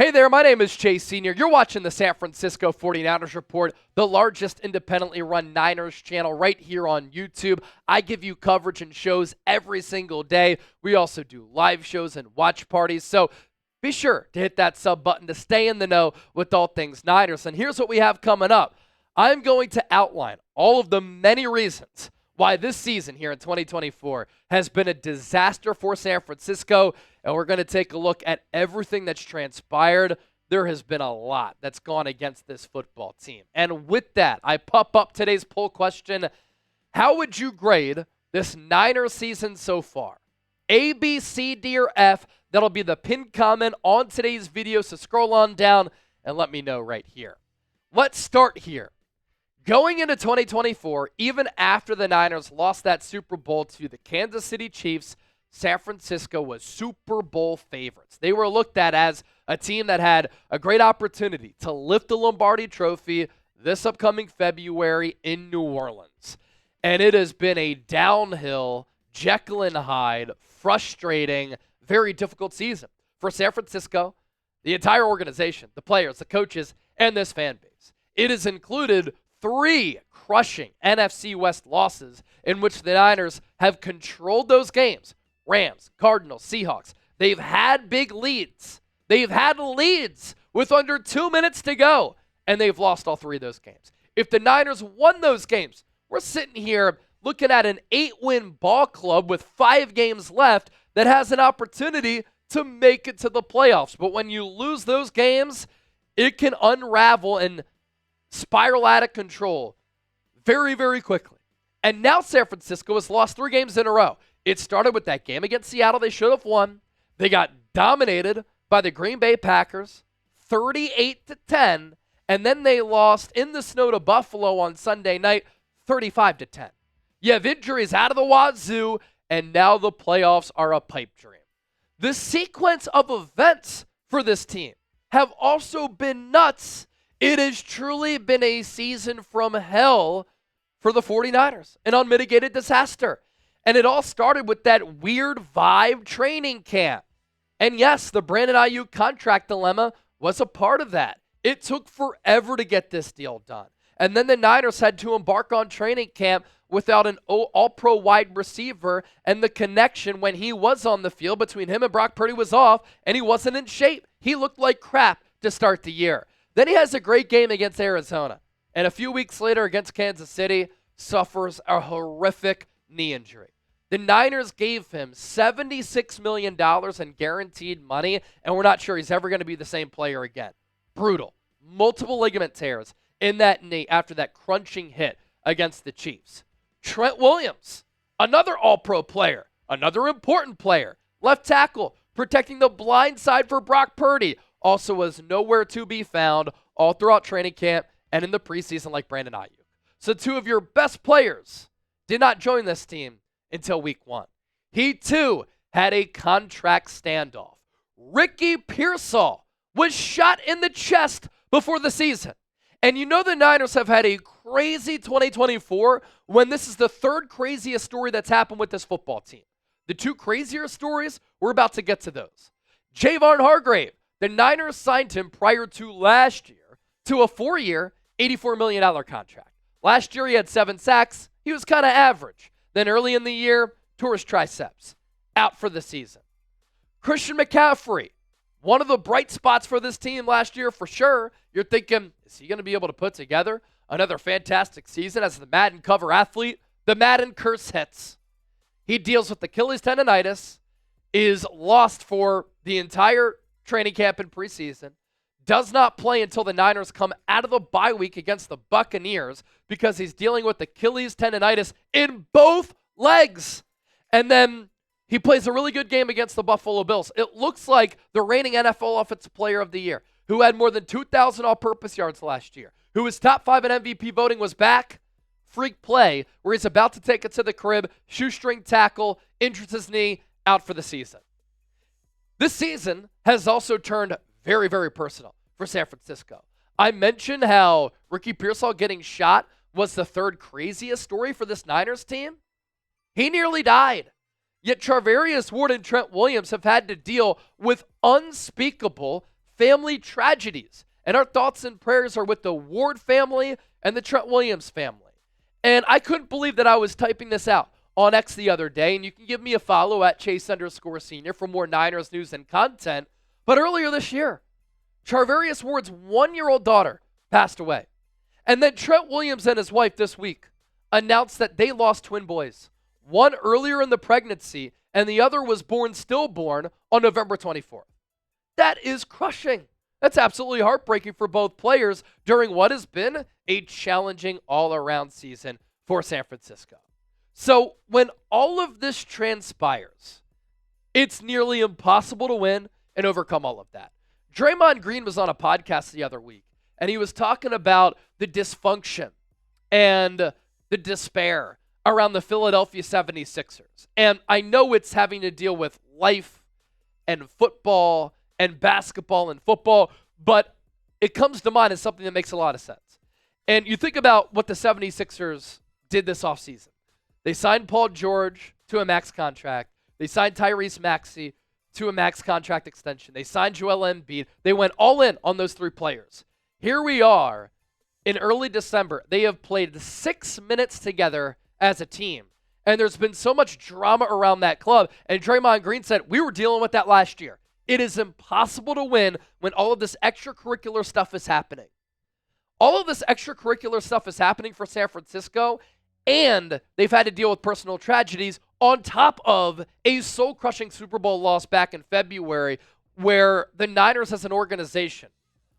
Hey there, my name is Chase Sr. You're watching the San Francisco 49ers Report, the largest independently run Niners channel right here on YouTube. I give you coverage and shows every single day. We also do live shows and watch parties, so be sure to hit that sub button to stay in the know with all things Niners. And here's what we have coming up. I'm going to outline all of the many reasons why this season here in 2024 has been a disaster for San Francisco, and we're going to take a look at everything that's transpired. There has been a lot that's gone against this football team. And with that, I pop up today's poll question. How would you grade this Niners season so far? A, B, C, D, or F? That'll be the pinned comment on today's video, so scroll on down and let me know right here. Let's start here. Going into 2024, even after the Niners lost that Super Bowl to the Kansas City Chiefs, San Francisco was Super Bowl favorites. They were looked at as a team that had a great opportunity to lift the Lombardi Trophy this upcoming February in New Orleans. And it has been a downhill, Jekyll and Hyde, frustrating, very difficult season for San Francisco, the entire organization, the players, the coaches, and this fan base. It has included 3 crushing NFC West losses in which the Niners have controlled those games. Rams, Cardinals, Seahawks. They've had big leads. They've had leads with under 2 minutes to go, and they've lost all 3 of those games. If the Niners won those games, we're sitting here looking at an 8-win ball club with 5 games left that has an opportunity to make it to the playoffs. But when you lose those games, it can unravel and spiral out of control very, very quickly. And now San Francisco has lost 3 games in a row. It started with that game against Seattle they should have won. They got dominated by the Green Bay Packers, 38-10, and then they lost in the snow to Buffalo on Sunday night, 35-10. You have injuries out of the wazoo, and now the playoffs are a pipe dream. The sequence of events for this team have also been nuts. It has truly been a season from hell for the 49ers, an unmitigated disaster. And it all started with that weird vibe training camp. And yes, the Brandon Aiyuk contract dilemma was a part of that. It took forever to get this deal done. And then the Niners had to embark on training camp without an all-pro wide receiver, and the connection when he was on the field between him and Brock Purdy was off, and he wasn't in shape. He looked like crap to start the year. Then he has a great game against Arizona, and a few weeks later against Kansas City, suffers a horrific knee injury. The Niners gave him $76 million in guaranteed money, and we're not sure he's ever going to be the same player again. Brutal. Multiple ligament tears in that knee after that crunching hit against the Chiefs. Trent Williams, another all-pro player, another important player, left tackle, protecting the blind side for Brock Purdy, also was nowhere to be found all throughout training camp and in the preseason like Brandon Aiyuk. So 2 of your best players did not join this team until week 1. He too had a contract standoff. Ricky Pearsall was shot in the chest before the season. And you know the Niners have had a crazy 2024 when this is the 3rd craziest story that's happened with this football team. The 2 crazier stories, we're about to get to those. Javon Hargrave, the Niners signed him prior to last year to a 4-year, $84 million contract. Last year he had 7 sacks. He was kind of average. Then early in the year, tore his triceps. Out for the season. Christian McCaffrey, one of the bright spots for this team last year for sure. You're thinking, is he going to be able to put together another fantastic season as the Madden cover athlete? The Madden curse hits. He deals with Achilles tendonitis, is lost for the entire training camp and preseason, does not play until the Niners come out of the bye week against the Buccaneers because he's dealing with Achilles tendonitis in both legs. And then he plays a really good game against the Buffalo Bills. It looks like the reigning NFL Offensive Player of the Year, who had more than 2,000 all-purpose yards last year, who was top 5 in MVP voting, was back. Freak play where he's about to take it to the crib, shoestring tackle, injures his knee, out for the season. This season has also turned very, very personal for San Francisco. I mentioned how Ricky Pearsall getting shot was the 3rd craziest story for this Niners team. He nearly died. Yet Charvarius Ward and Trent Williams have had to deal with unspeakable family tragedies. And our thoughts and prayers are with the Ward family and the Trent Williams family. And I couldn't believe that I was typing this out on X the other day. And you can give me a follow at Chase_Senior for more Niners news and content. But earlier this year, Charvarius Ward's 1-year-old daughter passed away. And then Trent Williams and his wife this week announced that they lost twin boys. One earlier in the pregnancy, and the other was born stillborn on November 24th. That is crushing. That's absolutely heartbreaking for both players during what has been a challenging all-around season for San Francisco. So when all of this transpires, it's nearly impossible to win and overcome all of that. Draymond Green was on a podcast the other week, and he was talking about the dysfunction and the despair around the Philadelphia 76ers. And I know it's having to deal with life and football and basketball and football, but it comes to mind as something that makes a lot of sense. And you think about what the 76ers did this offseason. They signed Paul George to a max contract. They signed Tyrese Maxey to a max contract extension. They signed Joel Embiid. They went all in on those three players. Here we are in early December. They have played 6 minutes together as a team. And there's been so much drama around that club. And Draymond Green said, we were dealing with that last year. It is impossible to win when all of this extracurricular stuff is happening. All of this extracurricular stuff is happening for San Francisco, and they've had to deal with personal tragedies on top of a soul-crushing Super Bowl loss back in February, where the Niners as an organization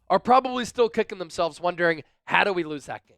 are probably still kicking themselves wondering, how do we lose that game?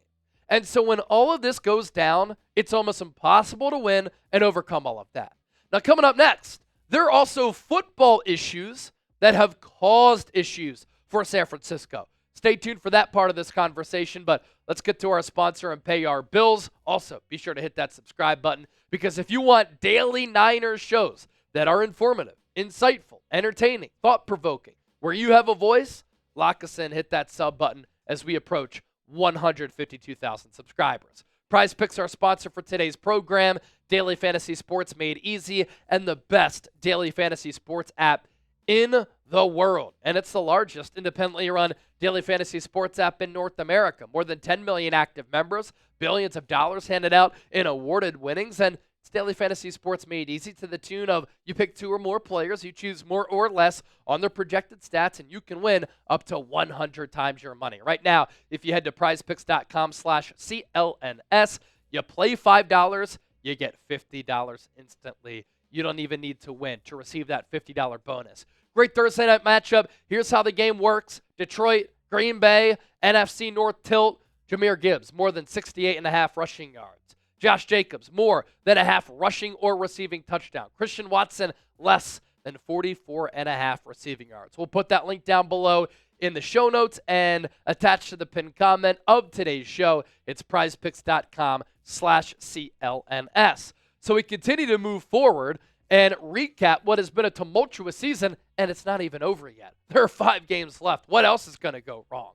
And so when all of this goes down, it's almost impossible to win and overcome all of that. Now, coming up next, there are also football issues that have caused issues for San Francisco. Stay tuned for that part of this conversation, but let's get to our sponsor and pay our bills. Also, be sure to hit that subscribe button, because if you want daily Niners shows that are informative, insightful, entertaining, thought-provoking, where you have a voice, lock us in, hit that sub button as we approach 152,000 subscribers. Prize Picks are our sponsor for today's program. Daily fantasy sports made easy, and the best daily fantasy sports app in the world. And it's the largest independently run daily fantasy sports app in North America. More than 10 million active members, billions of dollars handed out in awarded winnings, and it's daily fantasy sports made easy to the tune of you pick 2 or more players, you choose more or less on their projected stats, and you can win up to 100 times your money. Right now, if you head to prizepicks.com/CLNS, you play $5, you get $50 instantly. You don't even need to win to receive that $50 bonus. Great Thursday night matchup. Here's how the game works. Detroit, Green Bay, NFC North tilt. Jahmyr Gibbs, more than 68.5 rushing yards. Josh Jacobs, more than a half rushing or receiving touchdown. Christian Watson, less than 44.5 receiving yards. We'll put that link down below in the show notes and attached to the pinned comment of today's show. It's prizepicks.com/CLNS. So we continue to move forward and recap what has been a tumultuous season, and it's not even over yet. There are 5 games left. What else is going to go wrong?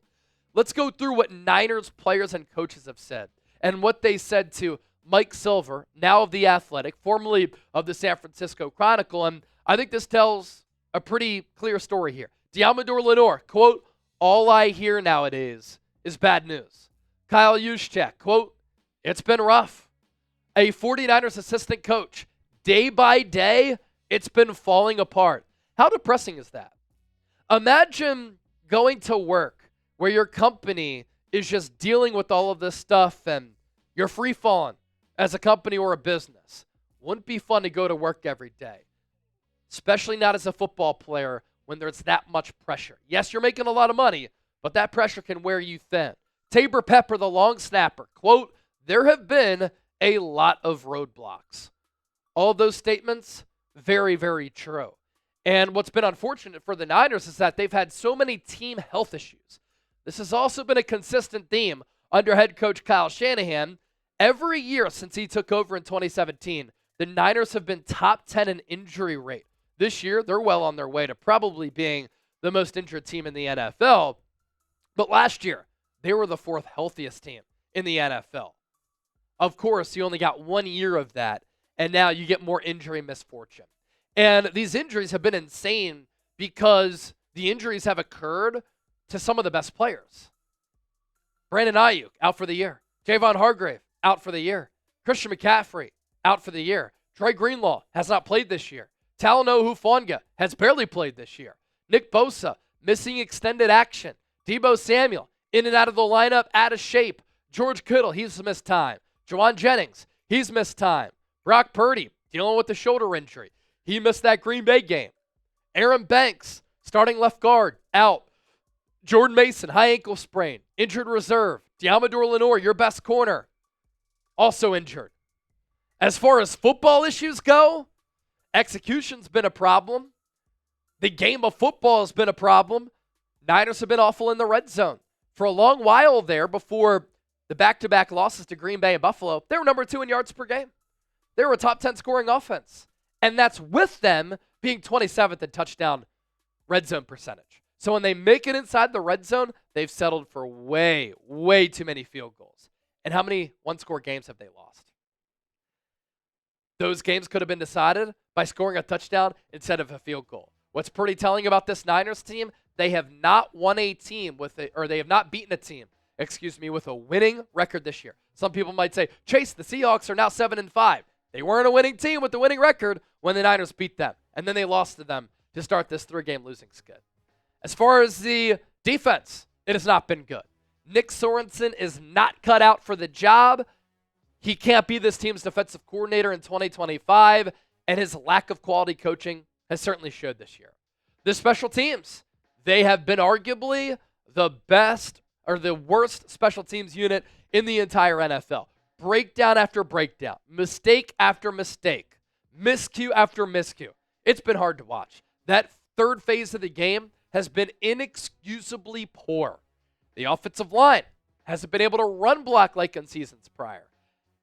Let's go through what Niners players and coaches have said and what they said to Mike Silver, now of The Athletic, formerly of the San Francisco Chronicle, and I think this tells a pretty clear story here. Diamador Lenore, quote, all I hear nowadays is bad news. Kyle Juszczyk, quote, it's been rough. A 49ers assistant coach, day by day, it's been falling apart. How depressing is that? Imagine going to work where your company is just dealing with all of this stuff and you're free falling as a company or a business. Wouldn't be fun to go to work every day, especially not as a football player when there's that much pressure. Yes, you're making a lot of money, but that pressure can wear you thin. Tabor Pepper, the long snapper, quote, there have been a lot of roadblocks. All of those statements, very, very true. And what's been unfortunate for the Niners is that they've had so many team health issues. This has also been a consistent theme under head coach Kyle Shanahan. Every year since he took over in 2017, the Niners have been top 10 in injury rate. This year, they're well on their way to probably being the most injured team in the NFL. But last year, they were the 4th healthiest team in the NFL. Of course, you only got 1 year of that, and now you get more injury misfortune. And these injuries have been insane because the injuries have occurred to some of the best players. Brandon Aiyuk, out for the year. Javon Hargrave, out for the year. Christian McCaffrey, out for the year. Troy Greenlaw has not played this year. Talanoa Hufanga has barely played this year. Nick Bosa, missing extended action. Deebo Samuel, in and out of the lineup, out of shape. George Kittle, he's missed time. Juwan Jennings, he's missed time. Brock Purdy, dealing with the shoulder injury. He missed that Green Bay game. Aaron Banks, starting left guard, out. Jordan Mason, high ankle sprain, injured reserve. Diamador Lenore, your best corner, also injured. As far as football issues go, execution's been a problem. The game of football has been a problem. Niners have been awful in the red zone. For a long while there, before the back-to-back losses to Green Bay and Buffalo, they were number 2 in yards per game. They were a top 10 scoring offense. And that's with them being 27th in touchdown red zone percentage. So when they make it inside the red zone, they've settled for way, way too many field goals. And how many one-score games have they lost? Those games could have been decided by scoring a touchdown instead of a field goal. What's pretty telling about this Niners team, they have not won a team they have not beaten a team, with a winning record this year. Some people might say, Chase, the Seahawks are now 7-5. They weren't a winning team with the winning record when the Niners beat them. And then they lost to them to start this 3-game losing skid. As far as the defense, it has not been good. Nick Sorensen is not cut out for the job. He can't be this team's defensive coordinator in 2025, and his lack of quality coaching has certainly showed this year. The special teams, they have been arguably the best or the worst special teams unit in the entire NFL. Breakdown after breakdown, mistake after mistake, miscue after miscue. It's been hard to watch. That third phase of the game has been inexcusably poor. The offensive line hasn't been able to run block like in seasons prior.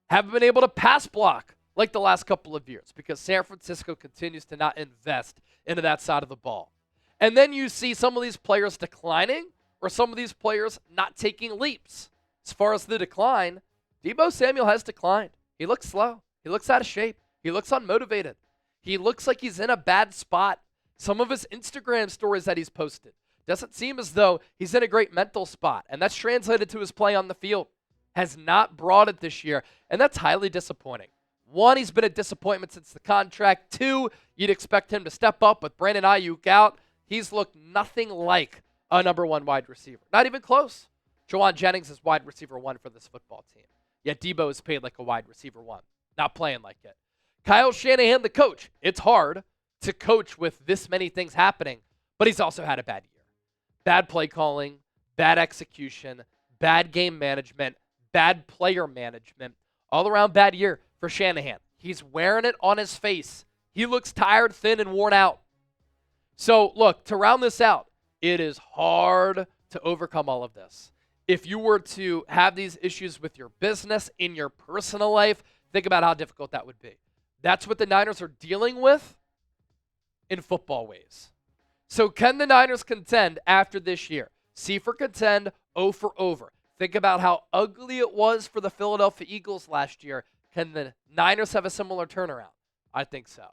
Haven't been able to pass block like the last couple of years because San Francisco continues to not invest into that side of the ball. And then you see some of these players declining or some of these players not taking leaps. As far as the decline, Deebo Samuel has declined. He looks slow. He looks out of shape. He looks unmotivated. He looks like he's in a bad spot. Some of his Instagram stories that he's posted doesn't seem as though he's in a great mental spot, and that's translated to his play on the field. Has not brought it this year, and that's highly disappointing. 1, he's been a disappointment since the contract. 2, you'd expect him to step up with Brandon Aiyuk out. He's looked nothing like a number 1 wide receiver. Not even close. Juwan Jennings is wide receiver 1 for this football team. Yet Deebo is paid like a wide receiver 1. Not playing like it. Kyle Shanahan, the coach. It's hard to coach with this many things happening, but he's also had a bad year. Bad play calling, bad execution, bad game management, bad player management, all around bad year for Shanahan. He's wearing it on his face. He looks tired, thin, and worn out. So, look, to round this out, it is hard to overcome all of this. If you were to have these issues with your business, in your personal life, think about how difficult that would be. That's what the Niners are dealing with in football ways. So can the Niners contend after this year? C for contend, O for over. Think about how ugly it was for the Philadelphia Eagles last year. Can the Niners have a similar turnaround? I think so.